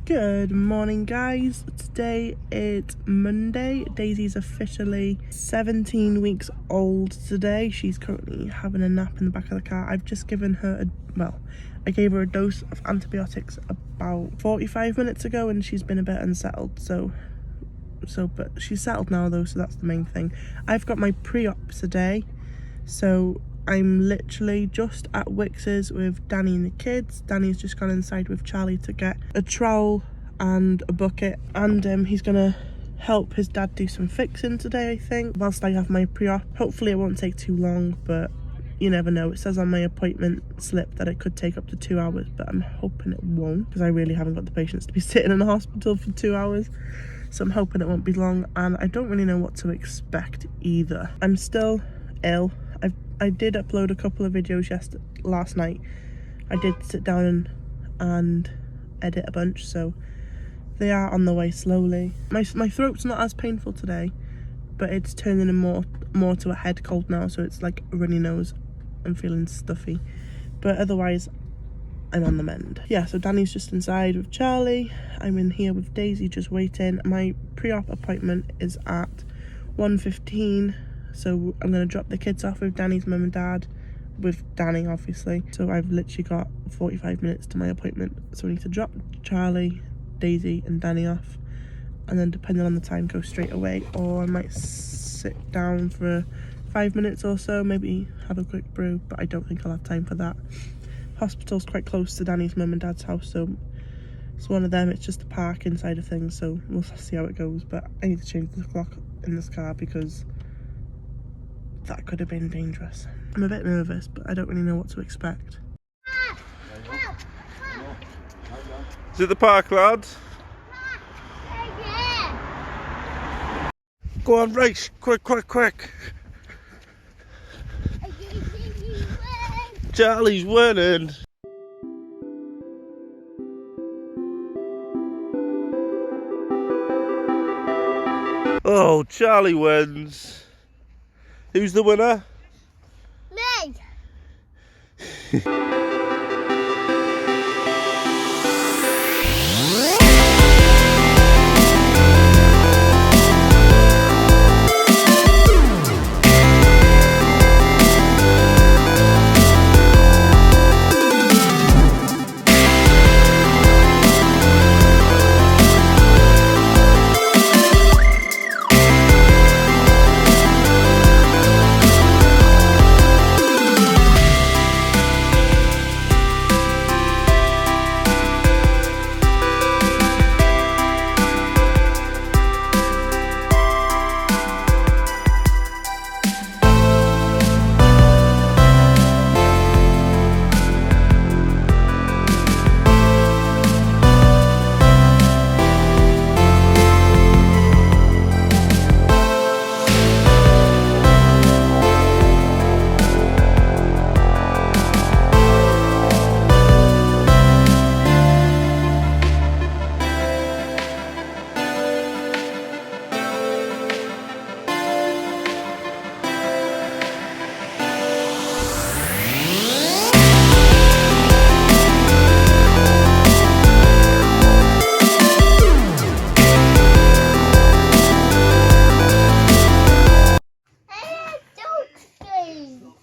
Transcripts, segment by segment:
Good morning, guys. Today it's Monday. Daisy's officially 17 weeks old today. She's currently having a nap in the back of the car. I've just given her I gave her a dose of antibiotics about 45 minutes ago and she's been a bit unsettled. But she's settled now though, so that's the main thing. I've got my pre-op today, so I'm literally just at Wix's with Danny and the kids. Danny's just gone inside with Charlie to get a trowel and a bucket, and he's gonna help his dad do some fixing today, I think, whilst I have my pre-op. Hopefully it won't take too long, but you never know. It says on my appointment slip that it could take up to 2 hours, but I'm hoping it won't, because I really haven't got the patience to be sitting in a hospital for 2 hours. So I'm hoping it won't be long, and I don't really know what to expect either. I'm still ill. I did upload a couple of videos last night. I did sit down and edit a bunch, so they are on the way slowly. My throat's not as painful today, but it's turning more to a head cold now, so it's like a runny nose. I'm feeling stuffy, but otherwise I'm on the mend. Yeah, so Danny's just inside with Charlie. I'm in here with Daisy just waiting. My pre-op appointment is at 1:15. So I'm going to drop the kids off with Danny's mum and dad, with Danny obviously. So I've literally got 45 minutes to my appointment. So I need to drop Charlie, Daisy and Danny off, and then depending on the time go straight away, or I might sit down for 5 minutes or so, maybe have a quick brew, but I don't think I'll have time for that. Hospital's quite close to Danny's mum and dad's house, so it's one of them. It's just a park inside of things, so we'll see how it goes. But I need to change the clock in this car because that could have been dangerous. I'm a bit nervous, but I don't really know what to expect. Is it the park, lads? Go on, race! Quick! Charlie's winning! Oh, Charlie wins! Who's the winner? Me!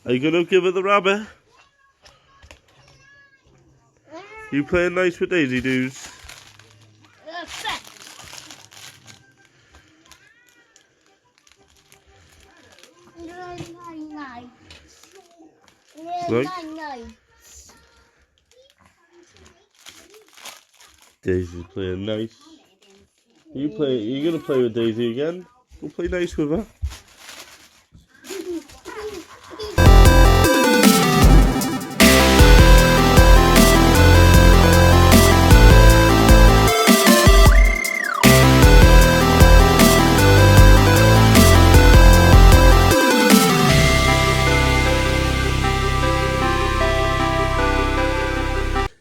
Are you gonna give her the rabbit? You playing nice with Daisy Doos? Right. Daisy's playing nice. You're gonna play with Daisy again? We'll play nice with her.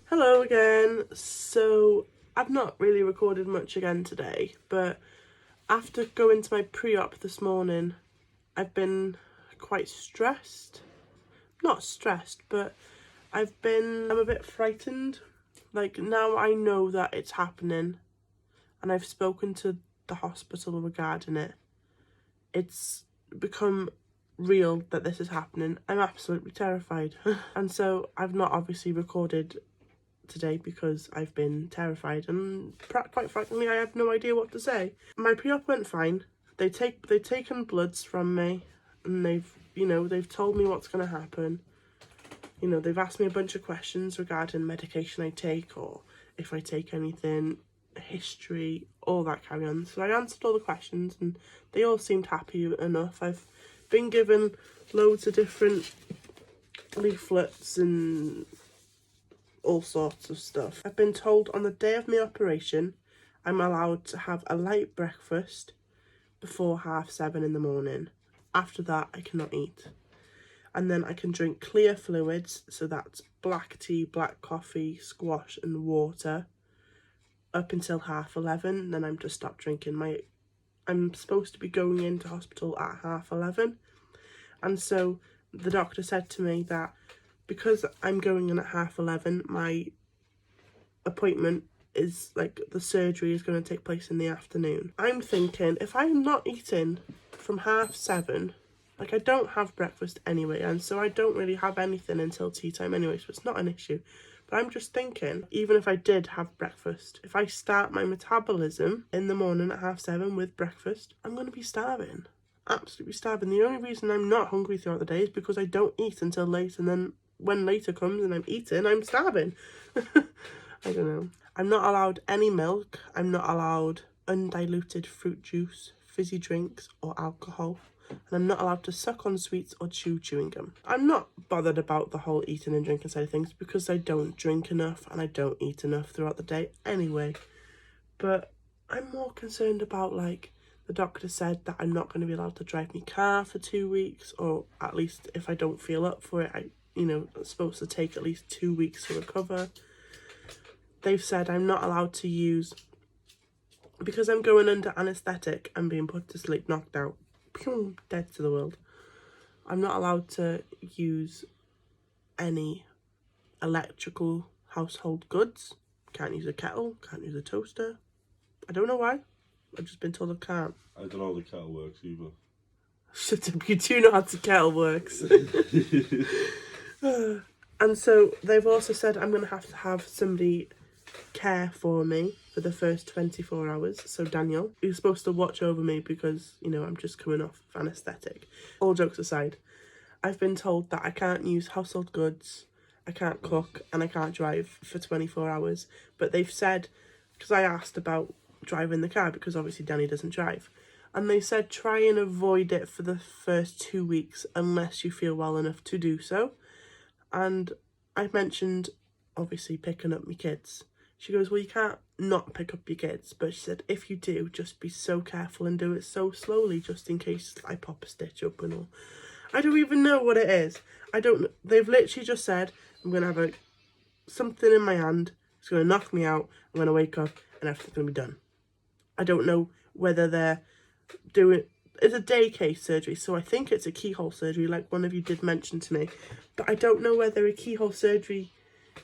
Hello again. So I've not really recorded much again today, but after going to my pre-op this morning, I've been quite stressed. Not stressed, but I'm a bit frightened Like, now I know that it's happening and I've spoken to the hospital regarding it. It's become real that this is happening. I'm absolutely terrified. And so I've not obviously recorded today because I've been terrified, and quite frankly I have no idea what to say. My pre-op went fine. They've taken bloods from me, and they've told me what's going to happen. You know, they've asked me a bunch of questions regarding medication I take, or if I take anything, history, all that carry on. So I answered all the questions and they all seemed happy enough. I've been given loads of different leaflets and all sorts of stuff. I've been told on the day of my operation I'm allowed to have a light breakfast before 7:30 in the morning. After that I cannot eat. And then I can drink clear fluids, so that's black tea, black coffee, squash and water, up until 11:30. Then I'm just stopped drinking. I'm supposed to be going into hospital at 11:30. And so the doctor said to me that because I'm going in at 11:30, my appointment is, like, the surgery is going to take place in the afternoon. I'm thinking, if I'm not eating from 7:30, like, I don't have breakfast anyway, and so I don't really have anything until tea time anyway, so it's not an issue. But I'm just thinking, even if I did have breakfast, if I start my metabolism in the morning at 7:30 with breakfast, I'm going to be starving. Absolutely starving. The only reason I'm not hungry throughout the day is because I don't eat until late, and then when later comes and I'm eating, I'm starving. I don't know. I'm not allowed any milk. I'm not allowed undiluted fruit juice, fizzy drinks or alcohol. And I'm not allowed to suck on sweets or chew chewing gum. I'm not bothered about the whole eating and drinking side of things because I don't drink enough and I don't eat enough throughout the day anyway. But I'm more concerned about, like, the doctor said that I'm not going to be allowed to drive my car for 2 weeks, or at least if I don't feel up for it, I'm supposed to take at least 2 weeks to recover. They've said I'm not allowed to use, because I'm going under anaesthetic and being put to sleep, knocked out, dead to the world. I'm not allowed to use any electrical household goods. Can't use a kettle, can't use a toaster. I don't know why. I've just been told I can't. I don't know how the kettle works either. Shut up, you do know how the kettle works. And so they've also said I'm going to have somebody care for me for the first 24 hours. So Daniel, who's supposed to watch over me because, I'm just coming off anaesthetic. All jokes aside, I've been told that I can't use household goods, I can't cook, and I can't drive for 24 hours. But they've said, because I asked about driving the car, because obviously Danny doesn't drive, and they said try and avoid it for the first 2 weeks unless you feel well enough to do so. And I mentioned obviously picking up my kids. She goes, well, you can't not pick up your kids, but she said if you do, just be so careful and do it so slowly, just in case I pop a stitch up and all. I don't even know what it is. I don't know. They've literally just said I'm going to have something in my hand, it's going to knock me out, I'm going to wake up and everything's going to be done. I don't know whether they're doing, it's a day case surgery, so I think it's a keyhole surgery, like one of you did mention to me. But I don't know whether a keyhole surgery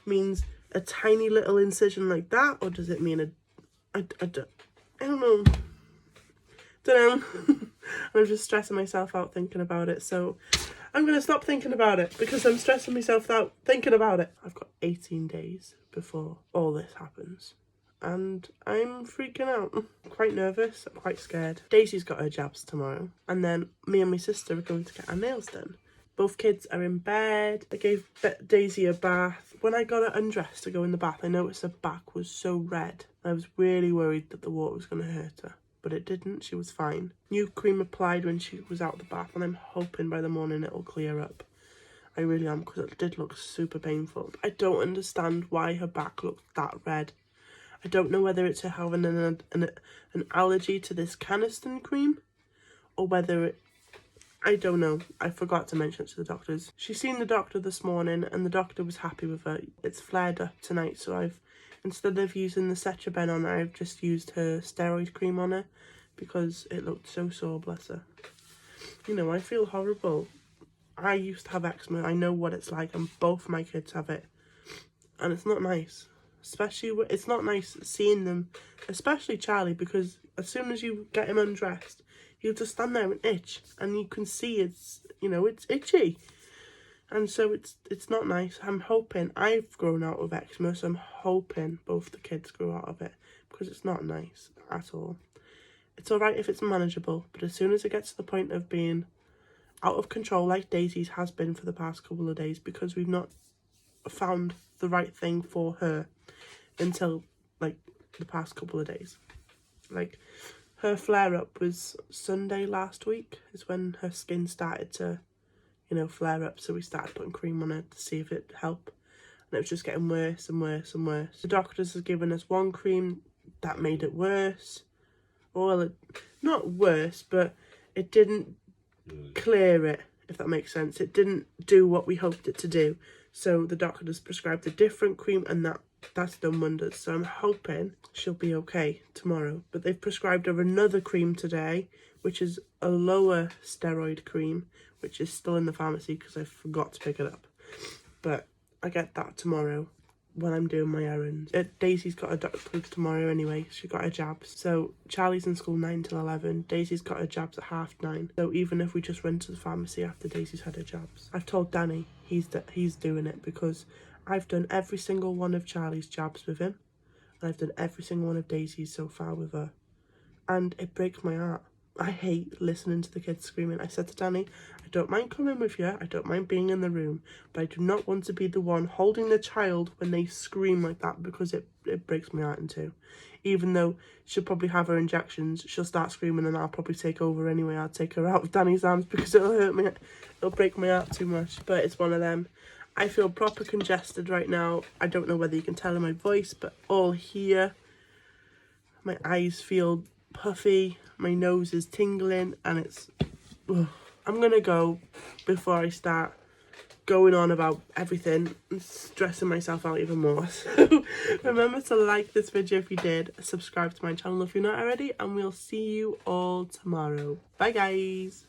means a tiny little incision like that, or does it mean I don't know. I'm just stressing myself out thinking about it, so I'm going to stop thinking about it because I'm stressing myself out thinking about it. I've got 18 days before all this happens, and I'm freaking out. I'm quite nervous, I'm quite scared. Daisy's got her jabs tomorrow, and then me and my sister are going to get our nails done. Both kids are in bed. I gave Daisy a bath. When I got her undressed to go in the bath, I noticed her back was so red. I was really worried that the water was going to hurt her, but it didn't. She was fine. New cream applied when she was out of the bath, and I'm hoping by the morning it'll clear up. I really am, because it did look super painful. I don't understand why her back looked that red. I don't know whether it's her having an allergy to this Canesten cream, or whether I don't know. I forgot to mention it to the doctors. She's seen the doctor this morning and the doctor was happy with her. It's flared up tonight, so instead of using the Cetraben on her, I've just used her steroid cream on her because it looked so sore, bless her. I feel horrible. I used to have eczema. I know what it's like, and both my kids have it. And it's not nice. especially it's not nice seeing them, especially Charlie, because as soon as you get him undressed, he'll just stand there and itch, and you can see it's, you know, it's itchy, and so it's not nice. I'm hoping, I've grown out of eczema, so I'm hoping both the kids grow out of it, because it's not nice at all. It's alright if it's manageable, but as soon as it gets to the point of being out of control, like Daisy's has been for the past couple of days, because we've not found the right thing for her until like the past couple of days. Like, her flare-up was Sunday last week, is when her skin started to, you know, flare up, so we started putting cream on it to see if it'd help, and it was just getting worse and worse and worse. The doctors have given us one cream that made it worse. Well, not worse, but it didn't clear it, if that makes sense. It didn't do what we hoped it to do. So the doctor has prescribed a different cream, and that's done wonders. So I'm hoping she'll be okay tomorrow. But they've prescribed her another cream today, which is a lower steroid cream, which is still in the pharmacy because I forgot to pick it up. But I get that tomorrow when I'm doing my errands. Daisy's got a doctor's tomorrow anyway. She got her jabs. So Charlie's in school 9 till 11. Daisy's got her jabs at 9:30. So even if we just went to the pharmacy after Daisy's had her jabs. I've told Danny he's doing it, because I've done every single one of Charlie's jabs with him, and I've done every single one of Daisy's so far with her, and it breaks my heart. I hate listening to the kids screaming. I said to Danny, I don't mind coming with you, I don't mind being in the room, but I do not want to be the one holding the child when they scream like that, because it breaks my heart in two. Even though she'll probably have her injections, she'll start screaming and I'll probably take over anyway. I'll take her out of Danny's arms because it'll hurt me. It'll break my heart too much, but it's one of them. I feel proper congested right now. I don't know whether you can tell in my voice, but all here. My eyes feel puffy, my nose is tingling, and it's... Ugh. I'm going to go before I start going on about everything and stressing myself out even more. So remember to like this video if you did, subscribe to my channel if you're not already, and we'll see you all tomorrow. Bye guys!